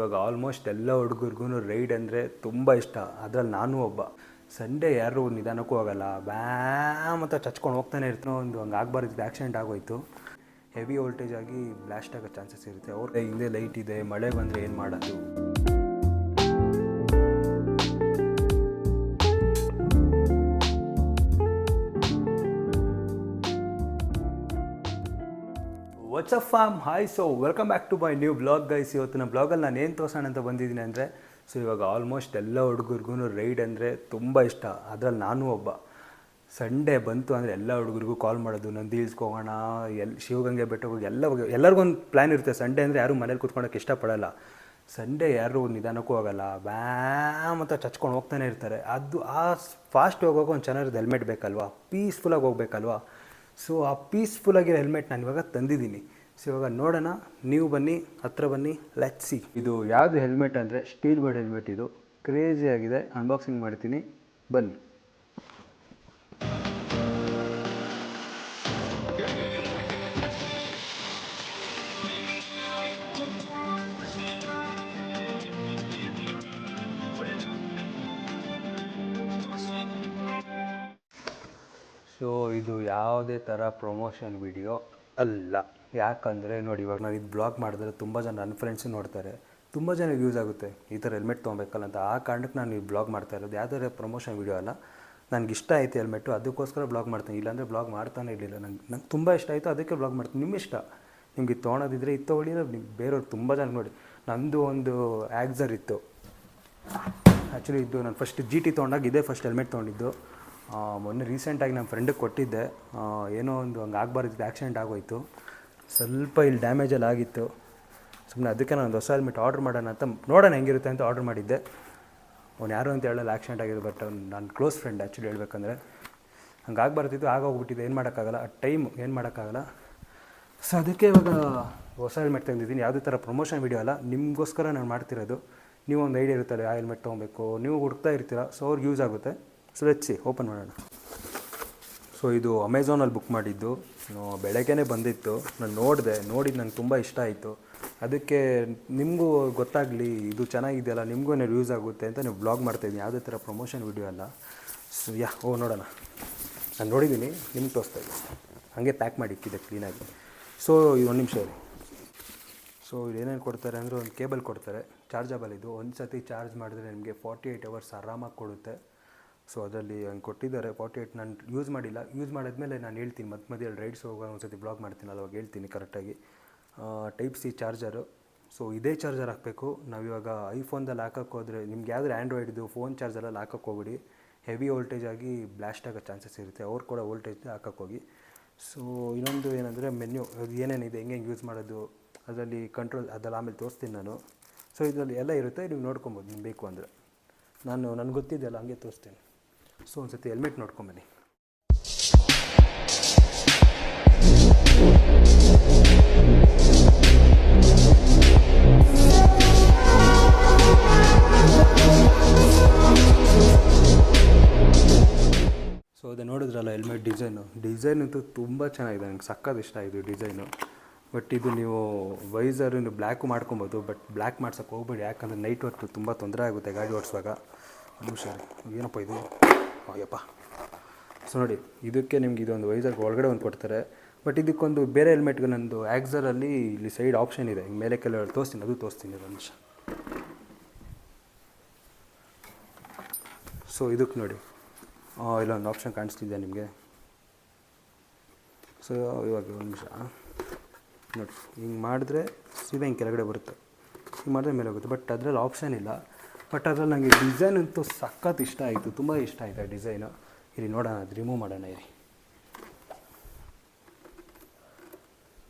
ಇವಾಗ ಆಲ್ಮೋಸ್ಟ್ ಎಲ್ಲ ಹುಡುಗರಿಗೂ ರೈಡ್ ಅಂದರೆ ತುಂಬ ಇಷ್ಟ. ಅದರಲ್ಲಿ ನಾನು ಒಬ್ಬ. ಸಂಡೇ ಯಾರು ನಿಧಾನಕ್ಕೂ ಹೋಗಲ್ಲ, ಬ್ಯಾಮ್ ಅಂತ ಚಚ್ಕೊಂಡು ಹೋಗ್ತಾನೆ ಇರ್ತಾನೋ. ಒಂದು ಹಂಗೆ ಆಗಬಾರ್ದು, ಆಕ್ಸಿಡೆಂಟ್ ಆಗೋಯ್ತು. ಹೆವಿ ವೋಲ್ಟೇಜ್ ಆಗಿ ಬ್ಲಾಸ್ಟ್ ಆಗೋ ಚಾನ್ಸಸ್ ಇರುತ್ತೆ. ಅವ್ರ ಹಿಂದೆ ಲೈಟ್ ಇದೆ, ಮಳೆ ಬಂದರೆ ಏನು ಮಾಡೋದು? What's up fam hi. So welcome back to my new blog guys. ಇವತ್ತಿನ ಬ್ಲಾಗಲ್ಲಿ ನಾನು ಏನು ತೋರ್ಸೋಣ ಅಂತ ಬಂದಿದ್ದೀನಿ ಅಂದರೆ, ಸೊ ಇವಾಗ ಆಲ್ಮೋಸ್ಟ್ ಎಲ್ಲ ಹುಡುಗರಿಗೂ ರೈಡ್ ಅಂದರೆ ತುಂಬ ಇಷ್ಟ. ಅದರಲ್ಲಿ ನಾನು ಒಬ್ಬ. ಸಂಡೇ ಬಂತು ಅಂದರೆ ಎಲ್ಲ ಹುಡುಗರಿಗೂ ಕಾಲ್ ಮಾಡೋದು, ನಂದಿ ಹಿಲ್ಸ್ಗೆ ಹೋಗೋಣ, ಶಿವಗಂಗೆ ಬೆಟ್ಟಕ್ಕೆ ಹೋಗಿ ಎಲ್ಲರಿಗೊಂದು ಪ್ಲ್ಯಾನ್ ಇರುತ್ತೆ. ಸಂಡೇ ಅಂದರೆ ಯಾರೂ ಮನೇಲಿ ಕೂತ್ಕೊಳ್ಳೋಕೆ ಇಷ್ಟಪಡಲ್ಲ. ಸಂಡೇ ಯಾರು ನಿಧಾನಕ್ಕೂ ಹೋಗಲ್ಲ, ಬ್ಯಾಮ್ ಅಂತ ಚಚ್ಕೊಂಡು ಹೋಗ್ತಾನೆ ಇರ್ತಾರೆ. ಅದು ಆ ಫಾಸ್ಟ್ ಹೋಗೋಕೆ ಒಂದು ಚೆನ್ನಾಗಿರೋದು ಹೆಲ್ಮೆಟ್ ಬೇಕಲ್ವಾ, ಪೀಸ್ಫುಲ್ಲಾಗಿ ಹೋಗ್ಬೇಕಲ್ವಾ. ಸೊ ಆ ಪೀಸ್ಫುಲ್ಲಾಗಿರೋ ಹೆಲ್ಮೆಟ್ ನಾನು ಇವಾಗ ತಂದಿದ್ದೀನಿ. ಸೊ ಇವಾಗ ನೋಡೋಣ, ನೀವು ಬನ್ನಿ, ಹತ್ರ ಬನ್ನಿ, ಲೆಟ್ಸ್ ಸಿ. ಇದು ಯಾವುದು ಹೆಲ್ಮೆಟ್ ಅಂದರೆ ಸ್ಟೀಲ್ ಬರ್ಡ್ ಹೆಲ್ಮೆಟ್. ಇದು ಕ್ರೇಜಿ ಆಗಿದೆ, ಅನ್ಬಾಕ್ಸಿಂಗ್ ಮಾಡ್ತೀನಿ, ಬನ್ನಿ. ಸೊ ಇದು ಯಾವುದೇ ಥರ ಪ್ರಮೋಷನ್ ವಿಡಿಯೋ ಅಲ್ಲ. ಯಾಕಂದರೆ ನೋಡಿ, ಇವಾಗ ನಾನು ಇದು ಬ್ಲಾಗ್ ಮಾಡಿದ್ರೆ ತುಂಬ ಜನ ನನ್ನ ಫ್ರೆಂಡ್ಸು ನೋಡ್ತಾರೆ, ತುಂಬ ಜನಕ್ಕೆ ಯೂಸ್ ಆಗುತ್ತೆ ಈ ಥರ ಹೆಲ್ಮೆಟ್ ತೊಗೊಬೇಕಲ್ಲ ಅಂತ. ಆ ಕಾರಣಕ್ಕೆ ನಾನು ಈ ಬ್ಲಾಗ್ ಮಾಡ್ತಾ ಇರೋದು. ಯಾವುದೇ ಪ್ರಮೋಷನ್ ವಿಡಿಯೋ ಅಲ್ಲ. ನನಗೆ ಇಷ್ಟ ಆಯಿತು ಹೆಲ್ಮೆಟ್ಟು, ಅದಕ್ಕೋಸ್ಕರ ಬ್ಲಾಗ್ ಮಾಡ್ತೀನಿ. ಇಲ್ಲಾಂದರೆ ಬ್ಲಾಗ್ ಮಾಡ್ತಾನೆ ಇರಲಿಲ್ಲ. ನಂಗೆ ತುಂಬ ಇಷ್ಟ ಆಯಿತು, ಅದಕ್ಕೆ ಬ್ಲಾಗ್ ಮಾಡ್ತೀನಿ. ನಿಮ್ಮ ಇಷ್ಟ, ನಿಮ್ಗೆ ಇದು ತೊಗೊಳೋದಿದ್ರೆ ಇದು ತೊಗೊಳ್ಳಿ. ನೀವು ಬೇರೆಯವ್ರು ತುಂಬ ಜನ ನೋಡಿ, ನಂದು ಒಂದು ಆ್ಯಕ್ಸರ್ ಇತ್ತು. ಆ್ಯಕ್ಚುಲಿ ಇದು ನಾನು ಫಸ್ಟ್ GT ತೊಗೊಂಡಾಗ ಇದೇ ಫಸ್ಟ್ ಹೆಲ್ಮೆಟ್ ತೊಗೊಂಡಿದ್ದು. ಮೊನ್ನೆ ರೀಸೆಂಟಾಗಿ ನಮ್ಮ ಫ್ರೆಂಡಿಗೆ ಕೊಟ್ಟಿದ್ದೆ. ಏನೋ ಒಂದು ಹಂಗೆ ಆಗಬಾರ್ದು, ಆಕ್ಸಿಡೆಂಟ್ ಆಗೋಯಿತು. ಸ್ವಲ್ಪ ಇಲ್ಲಿ ಡ್ಯಾಮೇಜಲ್ಲಿ ಆಗಿತ್ತು. ಸುಮ್ಮನೆ ಅದಕ್ಕೆ ನಾನು ಒಂದು ಹೊಸ ಹೆಲ್ಮೆಟ್ ಆರ್ಡ್ರ್ ಮಾಡೋಣ ಅಂತ, ನೋಡೋಣ ಹೆಂಗಿರುತ್ತೆ ಅಂತ ಆರ್ಡ್ರ್ ಮಾಡಿದ್ದೆ. ಅವ್ನು ಯಾರು ಅಂತ ಹೇಳಲ್ಲ, ಆಕ್ಸಿಡೆಂಟ್ ಆಗಿದೆ. ಬಟ್ ಅವ್ನು ನನ್ನ ಕ್ಲೋಸ್ ಫ್ರೆಂಡ್ ಆ್ಯಕ್ಚುಲಿ ಹೇಳ್ಬೇಕಂದ್ರೆ. ಹಂಗೆ ಆಗಬಾರ್ದಿತ್ತು, ಆಗೋಗ್ಬಿಟ್ಟಿದೆ. ಏನು ಮಾಡೋಕ್ಕಾಗಲ್ಲ, ಟೈಮ್ ಏನು ಮಾಡೋಕ್ಕಾಗಲ್ಲ. ಸೊ ಅದಕ್ಕೆ ಇವಾಗ ಹೊಸ ಹೆಲ್ಮೆಟ್ ತಂದಿದ್ದೀನಿ. ಯಾವುದೇ ಥರ ಪ್ರಮೋಷನ್ ವಿಡಿಯೋ ಅಲ್ಲ, ನಿಮಗೋಸ್ಕರ ನಾನು ಮಾಡ್ತಿರೋದು. ನೀವು ಒಂದು ಐಡಿಯಾ ಇರುತ್ತಲ್ಲ, ಯಾವ ಹೆಲ್ಮೆಟ್ ತೊಗೊಬೇಕು, ನೀವು ಹುಡುಕ್ತಾ ಇರ್ತೀರ. ಸೊ ಅವ್ರಿಗೆ ಯೂಸ್ ಆಗುತ್ತೆ. ಸೊ ಲೆಟ್ಸ್ ಓಪನ್ ಮಾಡೋಣ. ಸೊ ಇದು ಅಮೆಝಾನಲ್ಲಿ ಬುಕ್ ಮಾಡಿದ್ದು, ಬೆಳಗ್ಗೆನೇ ಬಂದಿತ್ತು. ನಾನು ನೋಡಿದ್ದು ನಂಗೆ ತುಂಬ ಇಷ್ಟ ಆಯಿತು. ಅದಕ್ಕೆ ನಿಮಗೂ ಗೊತ್ತಾಗಲಿ, ಇದು ಚೆನ್ನಾಗಿದೆಯಲ್ಲ, ನಿಮಗೂ ಏನಾದ್ರು ಯೂಸ್ ಆಗುತ್ತೆ ಅಂತ ನೀವು ಬ್ಲಾಗ್ ಮಾಡ್ತಾಯಿದ್ದೀನಿ. ಯಾವುದೇ ಥರ ಪ್ರಮೋಷನ್ ವಿಡಿಯೋ ಅಲ್ಲ. ಸೊ ನೋಡೋಣ. ನಾನು ನೋಡಿದ್ದೀನಿ, ನಿಮ್ಗೆ ತೋರಿಸ್ತಾ ಇದ್ದೀನಿ. ಹಾಗೆ ಪ್ಯಾಕ್ ಮಾಡಿ ಇಕ್ಕಿದೆ ಕ್ಲೀನಾಗಿ. ಸೊ ಒಂದು ನಿಮಿಷ ರೀ. ಸೊ ಏನೇನು ಕೊಡ್ತಾರೆ ಅಂದರೆ, ಒಂದು ಕೇಬಲ್ ಕೊಡ್ತಾರೆ, ಚಾರ್ಜಬಲ್. ಇದು ಒಂದು ಸತಿ ಚಾರ್ಜ್ ಮಾಡಿದ್ರೆ ನಿಮಗೆ 48 ಅವರ್ಸ್ ಆರಾಮಾಗಿ ಕೊಡುತ್ತೆ. ಸೊ ಅದರಲ್ಲಿ ಹಂಗೆ ಕೊಟ್ಟಿದ್ದಾರೆ. 48 ನಾನು ಯೂಸ್ ಮಾಡಿಲ್ಲ. ಯೂಸ್ ಮಾಡಿದ್ಮೇಲೆ ನಾನು ಹೇಳ್ತೀನಿ, ಮಧ್ಯದಲ್ಲಿ ರೈಡ್ಸ್ ಹೋಗೋ ಒಂದು ಸತಿ ಬ್ಲಾಗ್ ಮಾಡ್ತೀನಿ, ಅವಾಗ ಹೇಳ್ತೀನಿ ಕರೆಕ್ಟಾಗಿ. Type C charger. ಸೊ ಇದೇ ಚಾರ್ಜರ್ ಹಾಕಬೇಕು. ನಾವಿವಾಗ ಐಫೋನ್ದಲ್ಲಿ ಹಾಕೋಕ್ಕೆ ಹೋದರೆ, ನಿಮ್ಗೆ ಯಾವ್ದು ಆ್ಯಂಡ್ರಾಯ್ಡ್ದು ಫೋನ್ ಚಾರ್ಜರಲ್ಲಿ ಹಾಕೋಕ್ಕೆ ಹೋಗ್ಬಿಡಿ. ಹೆವಿ ವೋಲ್ಟೇಜ್ ಆಗಿ ಬ್ಲಾಸ್ಟ್ ಆಗೋ ಚಾನ್ಸಸ್ ಇರುತ್ತೆ. ಅವ್ರು ಕೂಡ ವೋಲ್ಟೇಜ್ ಹಾಕೋಕ್ಕೆ ಹೋಗಿ. ಸೊ ಇನ್ನೊಂದು ಏನಂದರೆ ಮೆನ್ಯು, ಅದು ಏನೇನಿದೆ, ಹೆಂಗೆ ಯೂಸ್ ಮಾಡೋದು, ಅದರಲ್ಲಿ ಕಂಟ್ರೋಲ್, ಅದೆಲ್ಲ ಆಮೇಲೆ ತೋರಿಸ್ತೀನಿ ನಾನು. ಸೊ ಇದರಲ್ಲಿ ಎಲ್ಲ ಇರುತ್ತೆ, ನೀವು ನೋಡ್ಕೊಬೋದು ನಿಮ್ಗೆ ಬೇಕು ಅಂದರೆ. ನನಗೆ ಗೊತ್ತಿದೆಯಲ್ಲ, ಹಂಗೆ ತೋರಿಸ್ತೀನಿ. ಸೊ ಒಂದು ಸತಿ ಹೆಲ್ಮೆಟ್ ನೋಡ್ಕೊಂಬನ್ನಿ. ಸೊ ಅದೇ ನೋಡಿದ್ರಲ್ಲ ಹೆಲ್ಮೆಟ್ ಡಿಸೈನ್ ಅಂತೂ ತುಂಬ ಚೆನ್ನಾಗಿದೆ. ನನಗೆ ಸಕ್ಕತ್ ಇಷ್ಟ ಆಯಿತು ಡಿಸೈನು. ಬಟ್ ಇದು ನೀವು ವೈಸರು ಬ್ಲ್ಯಾಕು ಮಾಡ್ಕೊಬೋದು. ಬಟ್ ಬ್ಲ್ಯಾಕ್ ಮಾಡ್ಸೋಕ್ಕೆ ಹೋಗ್ಬೇಡಿ, ಯಾಕಂದರೆ ನೈಟ್ ಹೊತ್ತು ತುಂಬ ತೊಂದರೆ ಆಗುತ್ತೆ ಗಾಡಿ ಓಡಿಸುವಾಗ. ನಿಮಿಷ, ಏನಪ್ಪ ಇದು, ಅಯ್ಯಪ್ಪ. ಸೊ ನೋಡಿ, ಇದಕ್ಕೆ ನಿಮ್ಗೆ ಇದೊಂದು ವೈಸರ್ಗೆ ಒಳಗಡೆ ಒಂದು ಕೊಡ್ತಾರೆ. ಬಟ್ ಇದಕ್ಕೊಂದು ಬೇರೆ ಹೆಲ್ಮೆಟ್ಗೆ ನಂದು ಆ್ಯಕ್ಸರಲ್ಲಿ ಇಲ್ಲಿ ಸೈಡ್ ಆಪ್ಷನ್ ಇದೆ, ಹಿಂಗೆ ಮೇಲೆ ಕೆಲವು ತೋರಿಸ್ತೀನಿ, ಅದು ತೋರಿಸ್ತೀನಿ ಒಂದು ನಿಮಿಷ. ಸೊ ಇದಕ್ಕೆ ನೋಡಿ, ಇಲ್ಲೊಂದು ಆಪ್ಷನ್ ಕಾಣಿಸ್ತಿದೆ ನಿಮಗೆ. ಸೊ ಇವಾಗ ಒಂದು ನಿಮಿಷ ನೋಡಿ, ಹಿಂಗೆ ಮಾಡಿದ್ರೆ ಸೀದಾ ಹಿಂಗೆ ಕೆಳಗಡೆ ಬರುತ್ತೆ, ಹಿಂಗೆ ಮಾಡಿದ್ರೆ ಮೇಲೆ ಹೋಗುತ್ತೆ. ಬಟ್ ಅದರಲ್ಲಿ ಆಪ್ಷನ್ ಇಲ್ಲ. ಬಟ್ ಅದರಲ್ಲಿ ನನಗೆ ಡಿಸೈನ್ ಅಂತೂ ಸಖತ್ ಇಷ್ಟ ಆಯಿತು, ತುಂಬ ಇಷ್ಟ ಆಯಿತು ಆ ಡಿಸೈನು. ಇಲ್ಲಿ ನೋಡೋಣ, ಅದು ರಿಮೂವ್ ಮಾಡೋಣ ಇರಿ.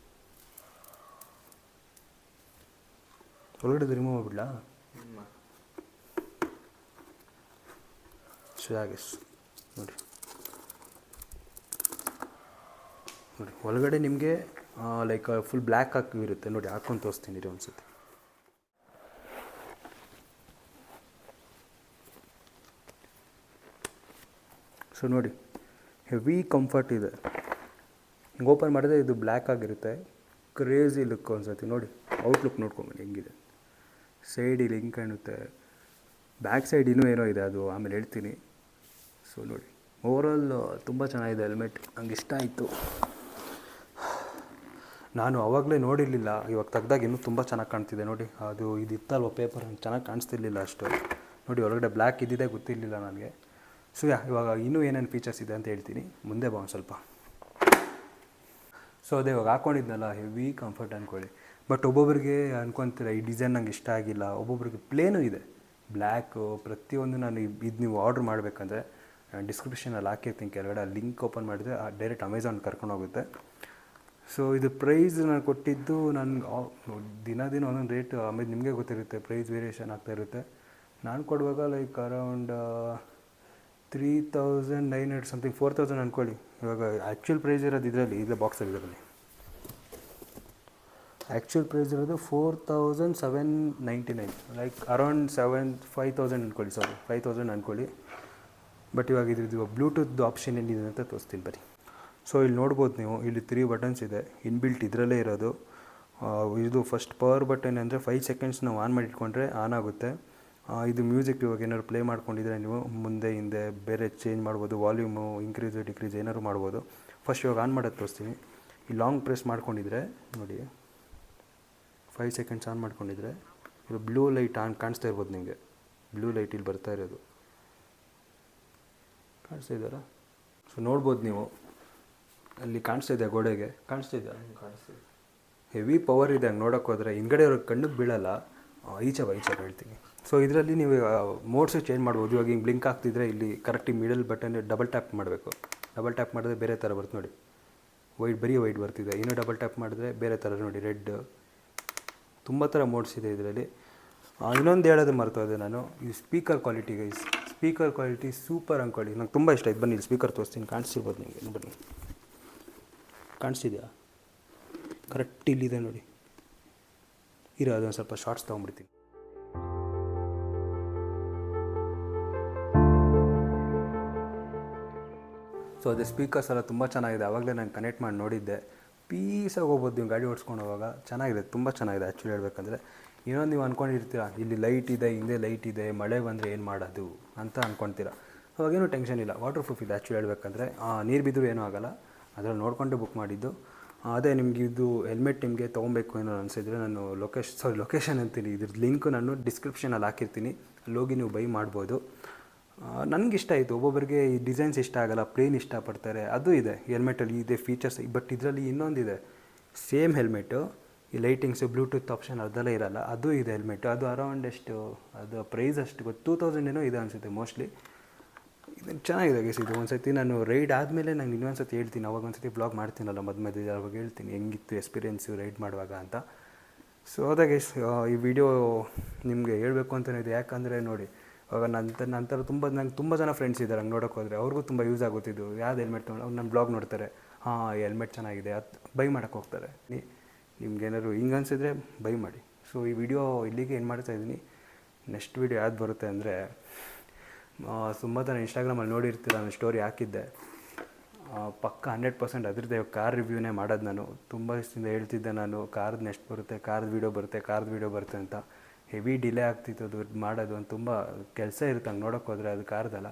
ಒಳಗಡೆ ರಿಮೂವ್ ಮಾಡಿಬಿಡ್ಲಾ? ಶಾಗೆಸ್ ನೋಡಿ ಒಳಗಡೆ ನಿಮಗೆ ಲೈಕ್ ಫುಲ್ ಬ್ಲ್ಯಾಕ್ ಇರುತ್ತೆ ನೋಡಿ. ಹಾಕ್ಕೊಂಡು ತೋರಿಸ್ತೀನಿ ರೀ ಒಂದು ಸತಿ. ಸೊ ನೋಡಿ, ಹೆವಿ ಕಂಫರ್ಟ್ ಇದೆ. ಹಿಂಗೆ ಓಪನ್ ಮಾಡಿದ್ರೆ ಇದು ಬ್ಲ್ಯಾಕ್ ಆಗಿರುತ್ತೆ. Crazy look. ಒಂದು ಸತಿ ನೋಡಿ, ಔಟ್ಲುಕ್ ನೋಡ್ಕೊಂಬನ್ನಿ ಹೆಂಗಿದೆ. ಸೈಡ್ ಇಲ್ಲಿ ಹಿಂಗೆ ಕಾಣುತ್ತೆ. ಬ್ಯಾಕ್ ಸೈಡ್ ಇನ್ನೂ ಏನೋ ಇದೆ, ಅದು ಆಮೇಲೆ ಹೇಳ್ತೀನಿ. ಸೊ ನೋಡಿ, ಓವರಾಲ್ ತುಂಬ ಚೆನ್ನಾಗಿದೆ ಹೆಲ್ಮೆಟ್, ನಂಗೆ ಇಷ್ಟ ಆಯಿತು. ನಾನು ಆವಾಗಲೇ ನೋಡಿರಲಿಲ್ಲ, ಇವಾಗ ತೆಗ್ದಾಗ ಇನ್ನೂ ತುಂಬ ಚೆನ್ನಾಗಿ ಕಾಣ್ತಿದೆ ನೋಡಿ. ಅದು ಇದಿತ್ತಲ್ವ ಪೇಪರ್, ಚೆನ್ನಾಗಿ ಕಾಣಿಸ್ತಿರ್ಲಿಲ್ಲ ಅಷ್ಟು. ನೋಡಿ ಒಳಗಡೆ ಬ್ಲ್ಯಾಕ್ ಇದ್ದಿದ್ದೇ ಗೊತ್ತಿರಲಿಲ್ಲ ನನಗೆ. ಸೊ ಇವಾಗ ಇನ್ನೂ ಏನೇನು ಫೀಚರ್ಸ್ ಇದೆ ಅಂತ ಹೇಳ್ತೀನಿ, ಮುಂದೆ ಬಾ ಒಂದು ಸ್ವಲ್ಪ. ಸೊ ಅದೇ ಇವಾಗ ಹಾಕ್ಕೊಂಡಿದ್ನಲ್ಲ, ಹೆವಿ ಕಂಫರ್ಟ್ ಅಂದ್ಕೊಳ್ಳಿ. ಬಟ್ ಒಬ್ಬೊಬ್ಬರಿಗೆ ಅನ್ಕೊತೀರ ಈ ಡಿಸೈನ್ ನಂಗೆ ಇಷ್ಟ ಆಗಿಲ್ಲ, ಒಬ್ಬೊಬ್ರಿಗೆ ಪ್ಲೇನೂ ಇದೆ ಬ್ಲ್ಯಾಕು. ಪ್ರತಿಯೊಂದು ನಾನು ಇದು ನೀವು ಆರ್ಡ್ರ್ ಮಾಡಬೇಕಂದ್ರೆ ಡಿಸ್ಕ್ರಿಪ್ಷನಲ್ಲಿ ಹಾಕಿರ್ತೀನಿ ಕೆಳಗಡೆ, ಲಿಂಕ್ ಓಪನ್ ಮಾಡಿದ್ರೆ ಡೈರೆಕ್ಟ್ ಅಮೆಝಾನ್ ಕರ್ಕೊಂಡು ಹೋಗುತ್ತೆ. ಸೊ ಇದು ಪ್ರೈಸ್ ನಾನು ಕೊಟ್ಟಿದ್ದು, ನನಗೆ ದಿನ ಒಂದೊಂದು ರೇಟ್, ಆಮೇಲೆ ನಿಮಗೆ ಗೊತ್ತಿರುತ್ತೆ ಪ್ರೈಸ್ ವೇರಿಯೇಷನ್ ಆಗ್ತಾ ಇರುತ್ತೆ. ನಾನು ಕೊಡುವಾಗ ಲೈಕ್ ಅರೌಂಡ್ 3900 ಸಮಥಿಂಗ್ 4000 ಅಂದ್ಕೊಳ್ಳಿ. ಇವಾಗ ಆ್ಯಕ್ಚುಲ್ ಪ್ರೈಸ್ ಇರೋದು ಇದರಲ್ಲಿ, ಇದೇ ಬಾಕ್ಸಲ್ಲಿ ಇದರಲ್ಲಿ ಆ್ಯಕ್ಚುಲ್ ಪ್ರೈಸ್ ಇರೋದು 4799, ಲೈಕ್ ಅರೌಂಡ್ 5000 ಅಂದ್ಕೊಳ್ಳಿ, 5000 ಅಂದ್ಕೊಳ್ಳಿ. ಬಟ್ ಇವಾಗ ಇದು ಬ್ಲೂಟೂತ್ ಆಪ್ಷನ್ ಏನಿದೆ ಅಂತ ತೋರಿಸ್ತೀನಿ ಬನ್ನಿ. ಸೊ ಇಲ್ಲಿ ನೋಡ್ಬೋದು ನೀವು, ಇಲ್ಲಿ 3 ಬಟನ್ಸ್ ಇದೆ ಇನ್ಬಿಲ್ಟ್, ಇದರಲ್ಲೇ ಇರೋದು. ಇದು ಫಸ್ಟ್ ಪವರ್ ಬಟನ್ ಅಂದರೆ 5 ಸೆಕೆಂಡ್ಸ್ ನಾವು ಆನ್ ಮಾಡಿ ಇಟ್ಕೊಂಡ್ರೆ ಆನ್ ಆಗುತ್ತೆ. ಇದು ಮ್ಯೂಸಿಕ್ ಇವಾಗ ಏನಾದ್ರು ಪ್ಲೇ ಮಾಡ್ಕೊಂಡಿದ್ರೆ ನೀವು ಮುಂದೆ ಹಿಂದೆ ಬೇರೆ ಚೇಂಜ್ ಮಾಡ್ಬೋದು, ವಾಲ್ಯೂಮು ಇನ್ಕ್ರೀಸ್ ಡಿಕ್ರೀಸ್ ಏನಾದ್ರು ಮಾಡ್ಬೋದು. ಫಸ್ಟ್ ಇವಾಗ ಆನ್ ಮಾಡೋದು ತೋರಿಸ್ತೀನಿ. ಈ ಲಾಂಗ್ ಪ್ರೆಸ್ ಮಾಡ್ಕೊಂಡಿದ್ರೆ ನೋಡಿ, 5 ಸೆಕೆಂಡ್ಸ್ ಆನ್ ಮಾಡ್ಕೊಂಡಿದ್ರೆ ಇದು ಬ್ಲೂ ಲೈಟ್ ಆನ್ ಕಾಣಿಸ್ತಾ ಇರ್ಬೋದು ನಿಮಗೆ. ಬ್ಲೂ ಲೈಟ್ ಇಲ್ಲಿ ಬರ್ತಾ ಇರೋದು ಕಾಣಿಸ್ತಾ ಇದ್ದಾರಾ? ಸೊ ನೋಡ್ಬೋದು ನೀವು, ಅಲ್ಲಿ ಕಾಣಿಸ್ತಾ ಇದೆ, ಗೋಡೆಗೆ ಕಾಣಿಸ್ತಾ ಇದೆ, ಹೆವಿ ಪವರ್ ಇದೆ. ಹಂಗೆ ನೋಡೋಕೆ ಹೋದರೆ ಹಿಂಗಡೆ ಅವ್ರಿಗೆ ಕಣ್ಣಿಗೆ ಬೀಳಲ್ಲ. ಈಚೆ ಹೇಳ್ತೀನಿ. ಸೊ ಇದರಲ್ಲಿ ನೀವು ಮೋಡ್ಸು ಚೇಂಜ್ ಮಾಡ್ಬೋದು. ಇವಾಗ ಹಿಂಗೆ ಬ್ಲಿಂಕ್ ಆಗ್ತಿದ್ರೆ ಇಲ್ಲಿ ಕರೆಕ್ಟಿಗೆ ಮಿಡಲ್ ಬಟನ್ ಡಬಲ್ ಟ್ಯಾಪ್ ಮಾಡಬೇಕು. ಡಬಲ್ ಟ್ಯಾಪ್ ಮಾಡಿದ್ರೆ ಬೇರೆ ಥರ ಬರುತ್ತೆ ನೋಡಿ, ಬರೀ ವೈಟ್ ಬರ್ತಿದೆ. ಇನ್ನೂ ಡಬಲ್ ಟ್ಯಾಪ್ ಮಾಡಿದ್ರೆ ಬೇರೆ ಥರ ನೋಡಿ, ರೆಡ್. ತುಂಬ ಥರ ಮೋಡ್ಸ್ ಇದೆ ಇದರಲ್ಲಿ. ಇನ್ನೊಂದು ಹೇಳೋದು ಮರ್ತೋದೆ ನಾನು, ಈ ಸ್ಪೀಕರ್ ಕ್ವಾಲಿಟಿ ಸೂಪರ್ ಅಂದ್ಕೊಳ್ಳಿ, ನಂಗೆ ತುಂಬ ಇಷ್ಟ ಆಯ್ತು. ಬನ್ನಿ ಇಲ್ಲಿ ಸ್ಪೀಕರ್ ತೋರಿಸ್ತೀನಿ, ಕಾಣಿಸ್ತಿರ್ಬೋದು ನಿಮಗೆ. ಬನ್ನಿ, ಕಾಣಿಸ್ತಿದೆಯಾ? ಕರೆಕ್ಟ್ ಇಲ್ಲಿದೆ ನೋಡಿ. ಅದೊಂದು ಸ್ವಲ್ಪ ಶಾರ್ಟ್ಸ್ ತೊಗೊಂಡ್ಬಿಡ್ತೀನಿ. ಸೊ ಅದೇ ಸ್ಪೀಕರ್ಸ್ ಎಲ್ಲ ತುಂಬ ಚೆನ್ನಾಗಿದೆ. ಆವಾಗಲೇ ನಾನು ಕನೆಕ್ಟ್ ಮಾಡಿ ನೋಡಿದ್ದೆ. ಪೀಸಾಗಿ ಹೋಗ್ಬೋದು ನೀವು ಗಾಡಿ ಓಡಿಸ್ಕೊಂಡು ಹೋಗುವಾಗ, ಚೆನ್ನಾಗಿದೆ, ತುಂಬ ಚೆನ್ನಾಗಿದೆ ಆ್ಯಕ್ಚುಲಿ ಹೇಳ್ಬೇಕಂದ್ರೆ. ಇನ್ನೊಂದು ನೀವು ಅಂದ್ಕೊಂಡಿರ್ತೀರ, ಇಲ್ಲಿ ಲೈಟ್ ಇದೆ, ಹಿಂದೆ ಲೈಟ್ ಇದೆ, ಮಳೆ ಬಂದರೆ ಏನು ಮಾಡೋದು ಅಂತ ಅಂದ್ಕೊಳ್ತೀರ. ಅವಾಗೇನು ಟೆನ್ಷನ್ ಇಲ್ಲ, ವಾಟರ್ ಪ್ರೂಫ್ ಇದೆ ಆ್ಯಕ್ಚುಲಿ ಹೇಳ್ಬೇಕಂದ್ರೆ. ನೀರು ಬಿದ್ದರೂ ಏನೂ ಆಗೋಲ್ಲ, ಅದರಲ್ಲಿ ನೋಡಿಕೊಂಡು ಬುಕ್ ಮಾಡಿದ್ದು. ಅದೇ ನಿಮಗೆ ಇದು ಹೆಲ್ಮೆಟ್ ನಿಮಗೆ ತೊಗೊಬೇಕು ಏನೋ ಅನಿಸಿದ್ರೆ, ನಾನು ಲೊಕೇಶನ್ ಅಂತೀನಿ, ಇದ್ರದ್ದು ಲಿಂಕು ನಾನು ಡಿಸ್ಕ್ರಿಪ್ಷನಲ್ಲಿ ಹಾಕಿರ್ತೀನಿ, ಅಲ್ಲಿ ಹೋಗಿ ನೀವು ಬೈ ಮಾಡ್ಬೋದು. ನನಗಿಷ್ಟ ಆಯಿತು. ಒಬ್ಬೊಬ್ಬರಿಗೆ ಈ ಡಿಸೈನ್ಸ್ ಇಷ್ಟ ಆಗೋಲ್ಲ, ಪ್ಲೇನ್ ಇಷ್ಟಪಡ್ತಾರೆ, ಅದು ಇದೆ ಹೆಲ್ಮೆಟಲ್ಲಿ ಇದೆ ಫೀಚರ್ಸ್. ಬಟ್ ಇದರಲ್ಲಿ ಇನ್ನೊಂದಿದೆ, ಸೇಮ್ ಹೆಲ್ಮೆಟು, ಈ ಲೈಟಿಂಗ್ಸು ಬ್ಲೂಟೂತ್ ಆಪ್ಷನ್ ಅದೆಲ್ಲ ಇರೋಲ್ಲ, ಅದು ಇದೆ ಹೆಲ್ಮೆಟು. ಅದು ಅರೌಂಡ್ ಎಷ್ಟು, ಅದು ಪ್ರೈಸ್ ಅಷ್ಟು ಗೊತ್ತು, 2000 ಏನೋ ಇದೆ ಅನಿಸುತ್ತೆ ಮೋಸ್ಟ್ಲಿ. ಇದು ಚೆನ್ನಾಗಿದೆ ಗೈಸ್. ಇದು ಒಂದು ಸರ್ತಿ ನಾನು ರೈಡ್ ಆದಮೇಲೆ ನಾನು ಇನ್ನೊಂದು ಸರ್ತಿ ಹೇಳ್ತೀನಿ, ಅವಾಗ ಒಂದು ಸರ್ತಿ ಬ್ಲಾಗ್ ಮಾಡ್ತೀನಲ್ಲ ಮಧ್ಯೆ, ಅವಾಗ ಹೇಳ್ತೀನಿ ಹೆಂಗಿತ್ತು ಎಕ್ಸ್ಪೀರಿಯೆನ್ಸು ರೈಡ್ ಮಾಡುವಾಗ ಅಂತ. ಸೊ ಅದೇ ಗೈಸ್, ಈ ವಿಡಿಯೋ ನಿಮಗೆ ಹೇಳಬೇಕು ಅಂತಲೇ ಇದೆ. ಯಾಕಂದರೆ ನೋಡಿ, ಅವಾಗ ನಂತರ ನಂಗೆ ತುಂಬ ಜನ ಫ್ರೆಂಡ್ಸ್ ಇದ್ದಾರೆ, ಹಂಗೆ ನೋಡೋಕೆ ಹೋದರೆ ಅವ್ರಿಗೂ ತುಂಬ ಯೂಸ್ ಆಗುತ್ತಿದ್ದು. ಯಾವ್ದು ಹೆಲ್ಮೆಟ್ ತೊಗೊಂಡು ಅವ್ರು ನನ್ನ ಬ್ಲಾಗ್ ನೋಡ್ತಾರೆ, ಈ ಹೆಲ್ಮೆಟ್ ಚೆನ್ನಾಗಿದೆ, ಅದು ಬೈ ಮಾಡೋಕ್ಕೆ ಹೋಗ್ತಾರೆ. ನಿಮ್ಗೇನಾದ್ರು ಹಿಂಗೆ ಅನಿಸಿದ್ರೆ ಬೈ ಮಾಡಿ. ಸೊ ಈ ವಿಡಿಯೋ ಇಲ್ಲಿಗೆ ಏನು ಮಾಡ್ತಾಯಿದ್ದೀನಿ. ನೆಕ್ಸ್ಟ್ ವಿಡಿಯೋ ಯಾವ್ದು ಬರುತ್ತೆ ಅಂದರೆ, ತುಂಬ ಜನ ಇನ್ಸ್ಟಾಗ್ರಾಮಲ್ಲಿ ನೋಡಿರ್ತೀರ, ನಾನು ಸ್ಟೋರಿ ಹಾಕಿದ್ದೆ, ಪಕ್ಕ 100% ಅದ್ರದ್ದೇ ಕಾರ್ ರಿವ್ಯೂನೇ ಮಾಡೋದು. ನಾನು ತುಂಬ ದಿವಸದಿಂದ ಹೇಳ್ತಿದ್ದೆ, ನಾನು ಕಾರ್ದು ನೆಕ್ಸ್ಟ್ ಬರುತ್ತೆ, ಕಾರ್ದು ವೀಡಿಯೋ ಬರುತ್ತೆ ಅಂತ. ಹೆವಿ ಡಿಲೇ ಆಗ್ತಿತ್ತು ಅದು ಮಾಡೋದು, ಅಂತ ತುಂಬ ಕೆಲಸ ಇರುತ್ತೆ ಹಂಗೆ ನೋಡೋಕೆ ಹೋದರೆ, ಅದು ಕಾರ್ದಲ್ಲ.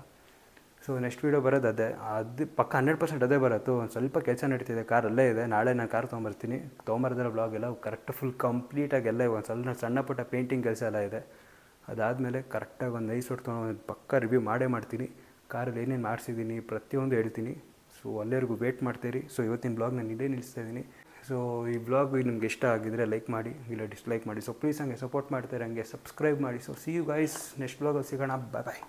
ಸೊ ನೆಕ್ಸ್ಟ್ ವೀಡಿಯೋ ಬರೋದು ಅದೇ, ಅದು ಪಕ್ಕ 100% ಅದೇ ಬರೋದು. ಒಂದು ಸ್ವಲ್ಪ ಕೆಲಸ ನಡೀತಿದೆ, ಕಾರ್ ಅಲ್ಲೇ ಇದೆ. ನಾಳೆ ನಾನು ಕಾರ್ ತೊಗೊಂಬರ್ದಿರೋ ಬ್ಲಾಗ್ ಎಲ್ಲ ಕರೆಕ್ಟ್ ಫುಲ್ ಕಂಪ್ಲೀಟಾಗಿ ಎಲ್ಲ ಒಂದು ಸಣ್ಣ ಪುಟ್ಟ ಪೇಂಟಿಂಗ್ ಕೆಲಸ ಎಲ್ಲ ಇದೆ. ಅದಾದಮೇಲೆ ಕರೆಕ್ಟಾಗಿ ಒಂದು ನೈಸ್ ಹೊಟ್ಟು ತೊಗೊಂಡು ಪಕ್ಕ ರಿವ್ಯೂ ಮಾಡ್ತೀನಿ. ಕಾರಲ್ಲಿ ಏನೇನು ಮಾಡಿಸಿದ್ದೀನಿ ಪ್ರತಿಯೊಂದು ಹೇಳ್ತೀನಿ. ಸೊ ಅಲ್ಲಿವರೆಗೂ ವೇಟ್ ಮಾಡ್ತೀರಿ. ಸೊ ಇವತ್ತಿನ ಬ್ಲಾಗ್ ನಾನು ಇಲ್ಲೇ ನಿಲ್ಲಿಸ್ತಾಯಿದ್ದೀನಿ. ಸೊ ಈ ಬ್ಲಾಗ್ ನಿಮ್ಗೆ ಇಷ್ಟ ಆಗಿದ್ರೆ ಲೈಕ್ ಮಾಡಿ, ಇಲ್ಲ ಡಿಸ್ಲೈಕ್ ಮಾಡಿ. ಸೊ ಪ್ಲೀಸ್ ಹಂಗೆ ಸಪೋರ್ಟ್ ಮಾಡ್ತಾರೆ, ಹಂಗೆ ಸಬ್ಸ್ಕ್ರೈಬ್ ಮಾಡಿ. So see you guys, next ಬ್ಲಾಗಲ್ಲಿ ಸಿಗೋಣ, ಬಾಯ್.